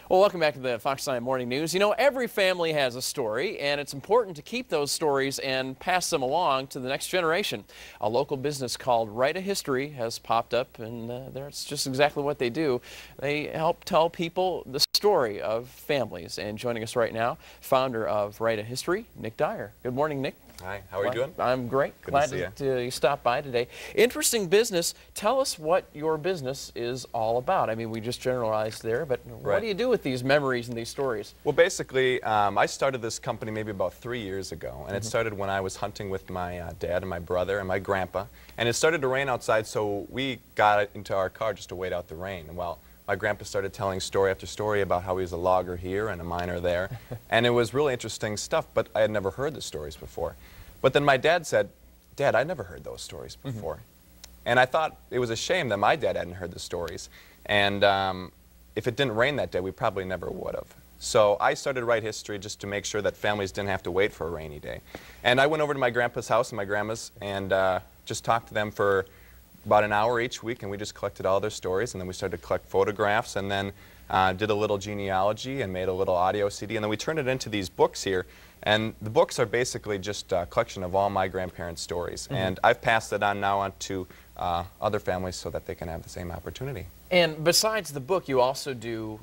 Well, welcome back to the Fox 9 Morning News. You know, every family has a story, and it's important to keep those stories and pass them along to the next generation. A local business called Write a History has popped up, and that's just exactly what they do. They help tell people the story of families. And joining us right now, founder of Write a History, Nick Dyer. Good morning, Nick. Hi, how are you doing? I'm great. Good Glad to see you stopped by today. Interesting business. Tell us what your business is all about. I mean, we just generalized there, but what do you do with these memories and these stories? Well, basically, I started this company maybe about 3 years ago, and it started when I was hunting with my dad and my brother and my grandpa, and it started to rain outside, so we got into our car just to wait out the rain. And well, my grandpa started telling story after story about how he was a logger here and a miner there, and it was really interesting stuff, but I had never heard the stories before. But then my dad said, "Dad, I never heard those stories before." And I thought it was a shame that my dad hadn't heard the stories. And if it didn't rain that day, we probably never would have. So I started Write History just to make sure that families didn't have to wait for a rainy day. And I went over to my grandpa's house and my grandma's and just talked to them for about an hour each week, and we just collected all their stories, and then we started to collect photographs, and then did a little genealogy and made a little audio CD, and then we turned it into these books here. And the books are basically just a collection of all my grandparents' stories. And I've passed it on now to other families so that they can have the same opportunity. And besides the book, you also do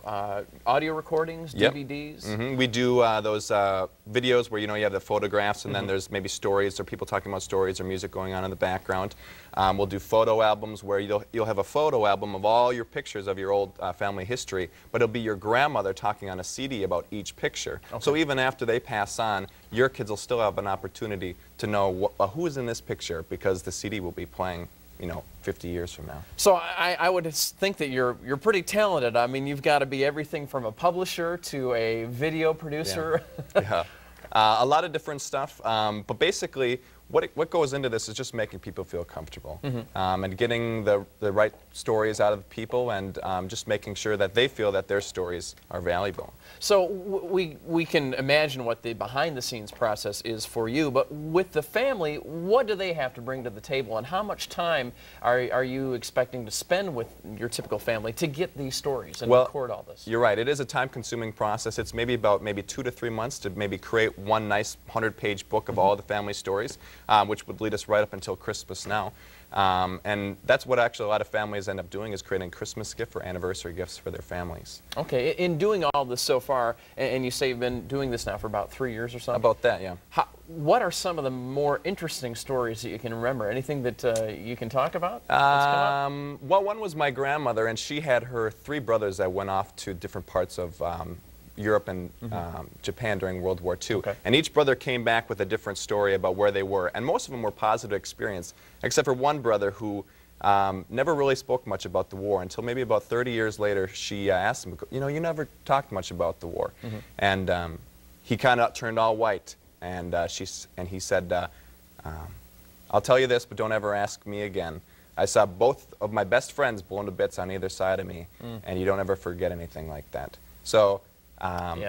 audio recordings, DVDs? We do those videos where, you know, you have the photographs and then there's maybe stories or people talking about stories or music going on in the background. We'll do photo albums where you'll have a photo album of all your pictures of your old family history, but it'll be your grandmother talking on a CD about each picture. So even after they pass on, your kids will still have an opportunity to know who is in this picture, because the CD will be playing, you know, 50 years from now. So I would think that you're pretty talented. I mean, you've got to be everything from a publisher to a video producer. Yeah. A lot of different stuff, but basically what goes into this is just making people feel comfortable and getting the right stories out of people, and just making sure that they feel that their stories are valuable. So we can imagine what the behind-the-scenes process is for you, but with the family, what do they have to bring to the table, and how much time are you expecting to spend with your typical family to get these stories and record all this? You're right. It is a time-consuming process. It's maybe about 2 to 3 months to maybe create one nice 100-page book of all the family stories, which would lead us right up until Christmas now. And that's what actually a lot of families end up doing, is creating Christmas gifts or anniversary gifts for their families. Okay. In doing all this so far, and you say you've been doing this now for about 3 years or something? About that, yeah. What are some of the more interesting stories that you can remember? Anything that you can talk about? Well, one was my grandmother, and she had her 3 brothers that went off to different parts of Europe and Japan during World War II. And each brother came back with a different story about where they were, and most of them were positive experience, except for one brother who never really spoke much about the war until maybe about 30 years later. She asked him, you know, you never talked much about the war. And he kind of turned all white, and he said, I'll tell you this, but don't ever ask me again. I saw both of my best friends blown to bits on either side of me, and you don't ever forget anything like that. So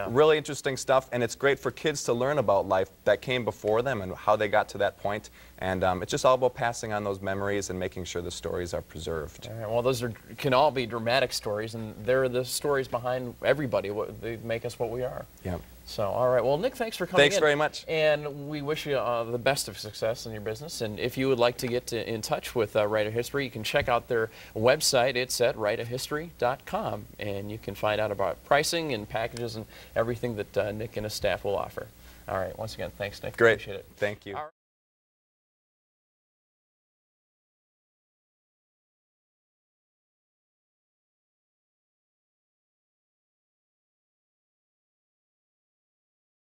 really interesting stuff, and it's great for kids to learn about life that came before them and how they got to that point. And it's just all about passing on those memories and making sure the stories are preserved. All right, well, those can all be dramatic stories, and they're the stories behind everybody. They make us what we are. Yeah. So, all right. Well, Nick, thanks for coming in. Thanks very much. And we wish you the best of success in your business. And if you would like to get in touch with Write a History, you can check out their website. It's at writeahistory.com. And you can find out about pricing and packages and everything that Nick and his staff will offer. All right. Once again, thanks, Nick. Great. Appreciate it. Thank you.